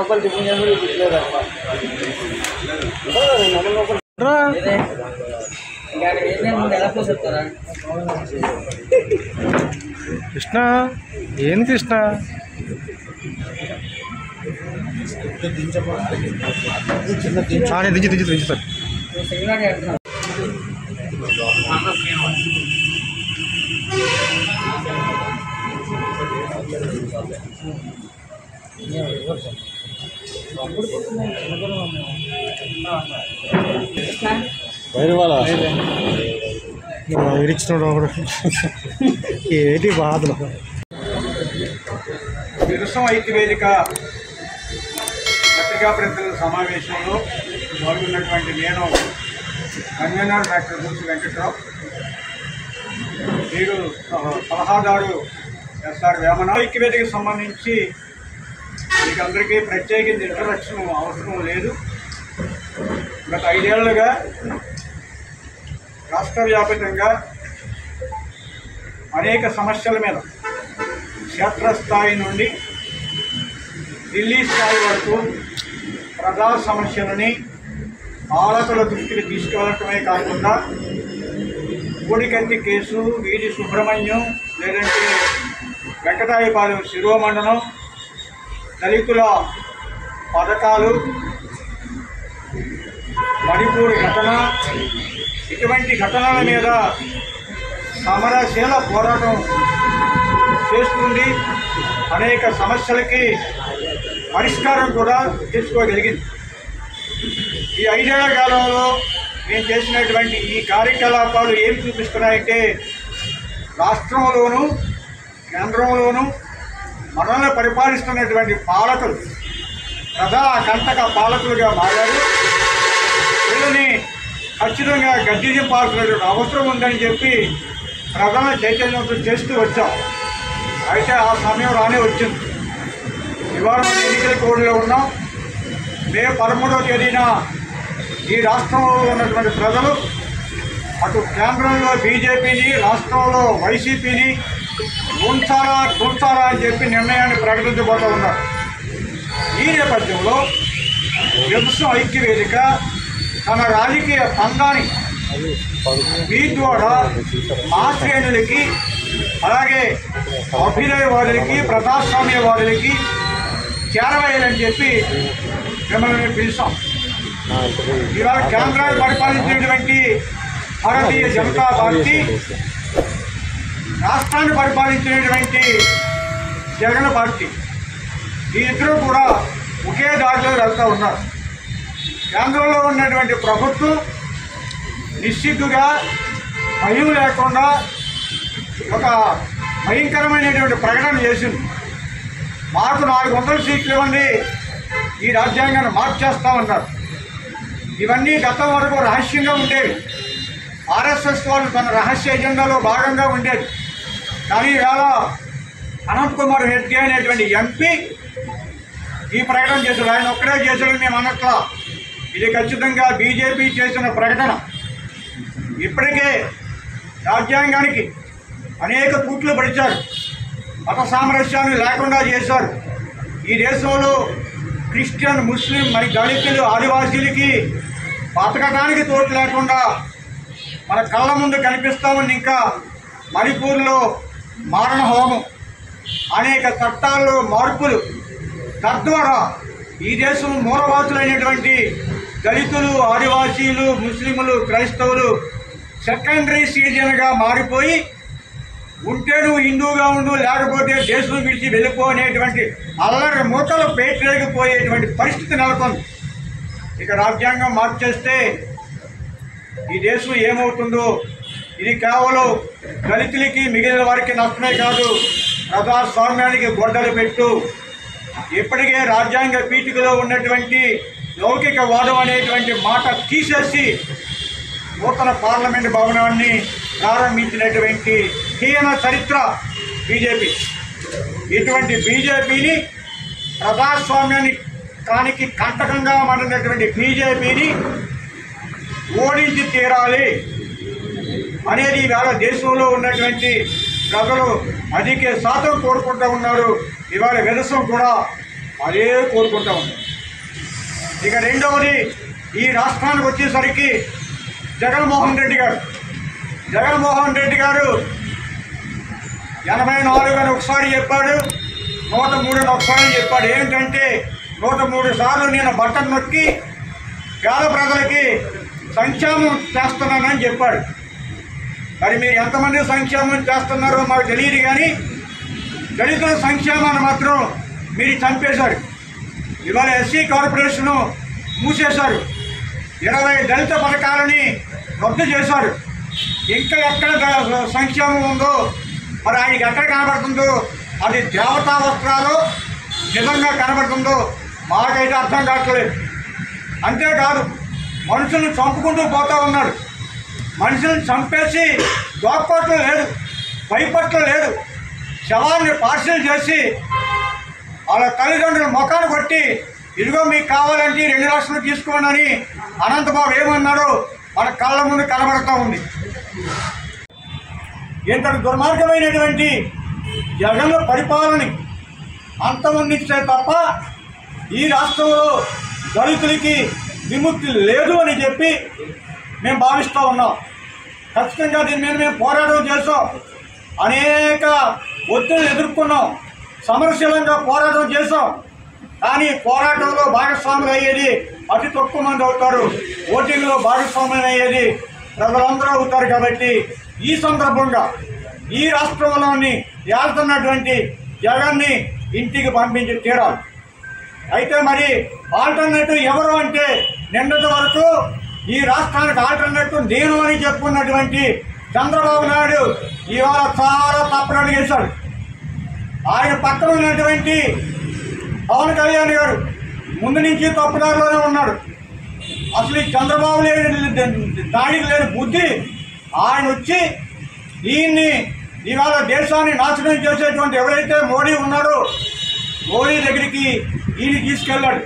రూపాయలు టిఫిన్ చేసి కృష్ణ ఏంది కృష్ణ దించు సార్ ఇరిచిన ఏంటి బాధలు. విరసం ఐక్య వేదిక పత్రికా ప్రతినిధుల సమావేశంలో పాల్గొన్నటువంటి నేను కన్వీనర్ డాక్టర్ దూసి వెంకట్రావు, వీరు సలహాదారు ఎస్ఆర్ వేమన. ఐక్య వేదికకు సంబంధించి మీకు అందరికీ ప్రత్యేకించి ఇంట్రడక్షన్ అవసరం లేదు. గత 5 ఏళ్లుగా రాష్ట్ర వ్యాప్తంగా అనేక సమస్యల మీద క్షేత్రస్థాయి నుండి ఢిల్లీ స్థాయి వరకు ప్రజా సమస్యలని పాలకుల దృష్టికి తీసుకెళ్లటమే కాకుండా కోడికత్తి కేసు, వీధి సుబ్రహ్మణ్యం, లేదంటే వెంకటాయపాలెం శిరోమండనం, దళితుల పథకాలు, మణిపూర్ ఘటన, ఇటువంటి ఘటనల మీద సమరశీల పోరాటం చేస్తుంది. అనేక సమస్యలకి పరిష్కారం కూడా తీసుకోగలిగింది. ఈ 5 ఏళ్ల కాలంలో మేము చేసినటువంటి ఈ కార్యకలాపాలు ఏం చూపిస్తున్నాయంటే రాష్ట్రంలోనూ కేంద్రంలోనూ మనల్ని పరిపాలిస్తున్నటువంటి పాలకులు ప్రజా కంటక పాలకులుగా మారారు. వీళ్ళని ఖచ్చితంగా గద్దె దింపాల్సినటువంటి అవసరం ఉందని చెప్పి ప్రజలను చైతన్యవంతం చేస్తూ వచ్చాం. అయితే ఆ సమయం రానే వచ్చింది. ఇవాళ మనం ఎన్నికల కోడ్లో ఉన్నాం. మే 13వ తేదీన ఈ రాష్ట్రంలో ఉన్నటువంటి ప్రజలు అటు కేంద్రంలో బీజేపీని, రాష్ట్రంలో వైసీపీని ఉంచాలా అని చెప్పి నిర్ణయాన్ని ప్రకటించబోతూ ఉన్నారు. ఈ నేపథ్యంలో విరసం ఐక్య వేదిక తన రాజకీయ పందాన్ని మీ ద్వారా మా శ్రేణులకి, అలాగే అభ్యుదయవాదులకి, ప్రజాస్వామ్యవాదులకి చేరవేయాలని చెప్పి మిమ్మల్ని పిలిచాం. ఇవాళ కేంద్రాన్ని పరిపాలించినటువంటి భారతీయ జనతా పార్టీ, రాష్ట్రాన్ని పరిపాలించినటువంటి జగన్ పార్టీ, ఈ ఇద్దరు కూడా ఒకే దారిలో వెళ్తూ ఉన్నారు. కేంద్రంలో ఉన్నటువంటి ప్రభుత్వం నిశ్చిద్దుగా, భయం లేకుండా ఒక భయంకరమైనటువంటి ప్రకటన చేసింది. మాకు 400 సీట్లు ఇవ్వండి, ఈ రాజ్యాంగాన్ని మార్చేస్తామన్నారు. ఇవన్నీ గతం వరకు రహస్యంగా ఉండేవి. ఆర్ఎస్ఎస్ వాళ్ళు తన రహస్య ఎజెండాలో భాగంగా ఉండేది. కానీ ఇవాళ అనంత్ కుమార్ హెగ్డే అనేటువంటి ఎంపీ ఈ ప్రకటన చేశాడు. ఆయన ఒక్కడే చేశాడు మేము అనట్లా. ఇది ఖచ్చితంగా బీజేపీ చేసిన ప్రకటన. ఇప్పటికే రాజ్యాంగానికి అనేక తూట్లు పడిచారు, మత సామరస్యాన్ని లేకుండా చేశారు. ఈ దేశంలో క్రిస్టియన్, ముస్లిం, మరి దళితులు, ఆదివాసీలకి బతకడానికి తోటు లేకుండా మన కళ్ళ ముందు కనిపిస్తామని ఇంకా మణిపూర్లో మారణ హోమం, అనేక చట్టాల్లో మార్పులు, తద్వారా ఈ దేశం మూలవాసులైనటువంటి దళితులు, ఆదివాసీలు, ముస్లింలు, క్రైస్తవులు సెకండరీ సిటిజన్గా మారిపోయి ఉంటే నువ్వు హిందూగా ఉండు, లేకపోతే దేశం విడిచి వెళ్ళిపో అనేటువంటి అల్లరి మూటలు పేటరేగిపోయేటువంటి పరిస్థితి నెలకొంది. ఇక రాజ్యాంగం మార్చేస్తే ఈ దేశం ఏమవుతుందో, ఇది కేవలం దళితులకి, మిగిలిన వారికి నష్టమే కాదు, ప్రజాస్వామ్యానికి గొడ్డలు పెట్టు. ఇప్పటికే రాజ్యాంగ పీఠికలో ఉన్నటువంటి లౌకికవాదం అనేటువంటి మాట తీసేసి నూతన పార్లమెంట్ భవనాన్ని ప్రారంభించినటువంటి హీన చరిత్ర బీజేపీ. ఇటువంటి బీజేపీని, ప్రజాస్వామ్యానికి కంటకంగా మారినటువంటి బీజేపీని ఓడించి తీరాలి అనేది ఇవాళ దేశంలో ఉన్నటువంటి ప్రజలు అధిక శాతం కోరుకుంటూ ఉన్నారు. ఇవాళ విరసం కూడా అదే కోరుకుంటా ఉంది. ఇక రెండవది, ఈ రాష్ట్రానికి వచ్చేసరికి జగన్మోహన్ రెడ్డి గారు 84 అని ఒకసారి చెప్పాడు, 103 అని ఒకసారి చెప్పాడు. ఏంటంటే 103 సార్లు నేను బటన్ నొక్కి పేద ప్రజలకి సంక్షేమం చేస్తున్నానని చెప్పాడు. మరి మీరు ఎంతమంది సంక్షేమం చేస్తున్నారో మాకు తెలియదు, కానీ దళితుల సంక్షేమాన్ని మాత్రం మీరు చంపేశారు. ఇవాళ ఎస్సీ కార్పొరేషను మూసేశారు, 20 దళిత పథకాలని రద్దు చేశారు. ఇంకా ఎక్కడ సంక్షేమం ఉందో మరి ఆయనకి ఎక్కడ కనబడుతుందో, అది దేవతా వస్త్రాలు నిజంగా కనబడుతుందో మాకైతే అర్థం కావట్లేదు. అంతేకాదు, మనుషుల్ని చంపుకుంటూ పోతూ ఉన్నాడు. మనుషుల్ని చంపేసి దోక్కోట్లు లేదు, భయపట్లు లేదు. శవాన్ని పార్సిల్ చేసి వాళ్ళ తల్లిదండ్రుల ముఖాన్ని కొట్టి, ఇదిగో మీకు కావాలంటే 2 లక్షలు తీసుకోండి అని అనంతబాబు ఏమన్నారో మన కళ్ళ ముందు కనబడుతూ ఉంది. ఇంతటి దుర్మార్గమైనటువంటి జగన్ పరిపాలనని అంతమందిస్తే తప్ప ఈ రాష్ట్రంలో దళితులకి విముక్తి లేదు అని చెప్పి మేము భావిస్తూ ఉన్నాం. ఖచ్చితంగా దీని మీద మేము పోరాటం చేసాం, అనేక ఒత్తిళ్లు ఎదుర్కొన్నాం, సమరశీలంగా పోరాటం చేసాం. కానీ పోరాటంలో భాగస్వాములు అయ్యేది అతి తక్కువ మంది అవుతారు, ఓటింగ్లో భాగస్వాములు అయ్యేది ప్రజలందరూ అవుతారు. కాబట్టి ఈ సందర్భంగా ఈ రాష్ట్రంలోని ఏళ్తున్నటువంటి జగన్ని ఇంటికి పంపించి తీరాలి. అయితే మరి ఆల్టర్నేటివ్ ఎవరు అంటే, నిన్నటి వరకు ఈ రాష్ట్రానికి ఆల్టర్నేటివ్ నేను అని చెప్పుకున్నటువంటి చంద్రబాబు నాయుడు ఇవాళ చాలా తప్పులు చేశాడు. ఆయన పక్కన ఉన్నటువంటి పవన్ కళ్యాణ్ గారు ముందు నుంచి తప్పుదారిలోనే ఉన్నాడు. అసలు ఈ చంద్రబాబు దాడికి లేని బుద్ధి ఆయన వచ్చి దీన్ని ఇవాళ దేశాన్ని నాశనం చేసేటువంటి ఎవరైతే మోడీ ఉన్నారో మోడీ దగ్గరికి ఈయన తీసుకెళ్ళాడు.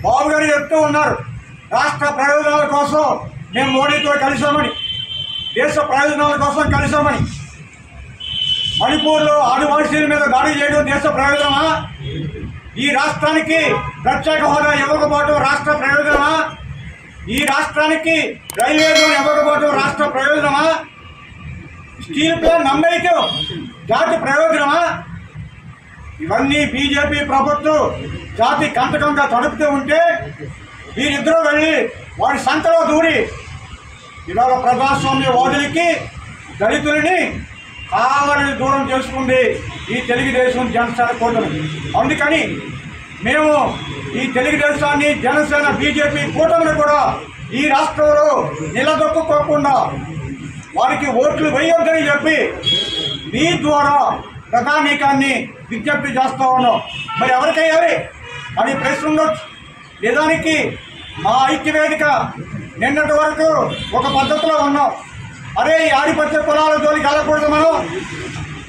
బాబు గారు చెప్తూ ఉన్నారు, రాష్ట్ర ప్రయోజనాల కోసం మేము మోడీతో కలిసామని, దేశ ప్రయోజనాల కోసం కలిసామని. మణిపూర్లో ఆదివాసీల మీద దాడి చేయడం దేశ ప్రయోజనమా? ఈ రాష్ట్రానికి ప్రత్యేక హోదా ఇవ్వకపోవడం రాష్ట్ర ప్రయోజనమా? ఈ రాష్ట్రానికి రైల్వే జోన్ ఇవ్వకపోవడం రాష్ట్ర ప్రయోజనమా? స్టీల్ ప్లాంట్ నమ్మేయటం జాతి ప్రయోజనమా? ఇవన్నీ బీజేపీ ప్రభుత్వం జాతి కంటకంగా తడుపుతూ ఉంటే వీరిద్దరూ వెళ్ళి వాడి సంతలో దూరి ఇవాళ ప్రజాస్వామ్యవాదులకి దళితులని కావాలని దూరం చేసుకుంది ఈ తెలుగుదేశం జనసేన కూటమి. అందుకని మేము ఈ తెలుగుదేశాన్ని, జనసేన, బీజేపీ కూటమిని కూడా ఈ రాష్ట్రంలో నిలదొక్కుకోకుండా వారికి ఓట్లు వేయొద్దని చెప్పి మీ ద్వారా ప్రధానికాన్ని విజ్ఞప్తి చేస్తూ ఉన్నాం. మరి ఎవరికయ్యాలి అని ప్రశ్న ఉండొచ్చు. నిజానికి మా ఐక్యవేదిక నిన్నటి వరకు ఒక పద్ధతిలో ఉన్నాం. అరే ఈ ఆధిపత్య కులాల జోలికి వెళ్ళకూడదు, మనం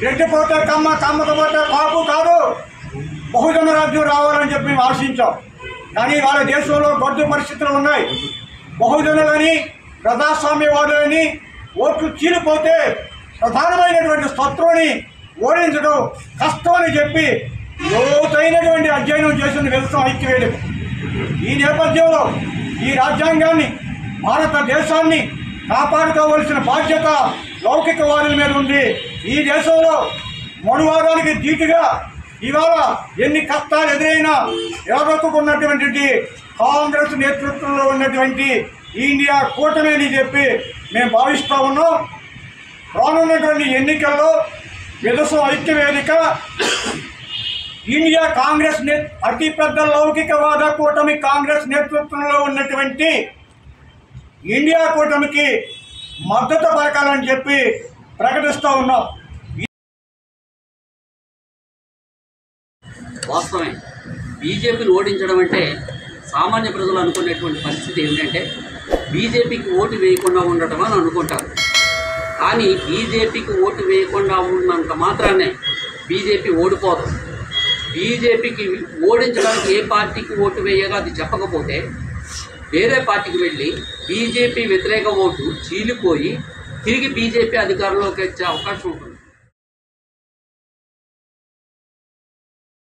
రెడ్డి పోతే కమ్మ, కమ్మతో పోతే కాపు కాదు, బహుజన రాజ్యం రావాలని చెప్పి మేము ఆశించాం. కానీ వాళ్ళ దేశంలో గొడ్డు పరిస్థితులు ఉన్నాయి. బహుజనులని, ప్రజాస్వామ్యవాదులని ఓట్లు చీలిపోతే ప్రధానమైనటువంటి శత్రువుని ఓడించడం కష్టమని చెప్పి లోతైనటువంటి అధ్యయనం చేసింది వెళ్తాం ఐక్యవేదిక. ఈ నేపథ్యంలో ఈ రాజ్యాంగాన్ని, భారతదేశాన్ని కాపాడుకోవలసిన బాధ్యత లౌకికవాదుల మీద ఉంది. ఈ దేశంలో మనువాదానికి ధీటుగా ఇవాళ ఎన్ని కష్టాలు ఎదురైనా ఎదుర్కొన్నటువంటి కాంగ్రెస్ నేతృత్వంలో ఉన్నటువంటి ఇండియా కూటమి అని చెప్పి మేము భావిస్తూ ఉన్నాం. రానున్నటువంటి ఎన్నికల్లో విదసం ఐక్యవేదిక ఇండియా కాంగ్రెస్ అతిపెద్ద లౌకికవాద కూటమి కాంగ్రెస్ నేతృత్వంలో ఉన్నటువంటి ఇండియా కూటమికి మద్దతు పలకాలని చెప్పి ప్రకటిస్తూ ఉన్నాం. వాస్తవమే, బీజేపీని ఓడించడం అంటే సామాన్య ప్రజలు అనుకునేటువంటి పరిస్థితి ఏమిటంటే బీజేపీకి ఓటు వేయకుండా ఉండటం అని అనుకుంటారు. కానీ బీజేపీకి ఓటు వేయకుండా ఉన్నంత మాత్రాన్నే బీజేపీ ఓడిపోదు. బీజేపీకి ఓడించడానికి ఏ పార్టీకి ఓటు వేయాలో అది చెప్పకపోతే వేరే పార్టీకి వెళ్ళి బీజేపీ వ్యతిరేక ఓటు చీలిపోయి తిరిగి బీజేపీ అధికారంలోకి వచ్చే అవకాశం ఉంటుంది.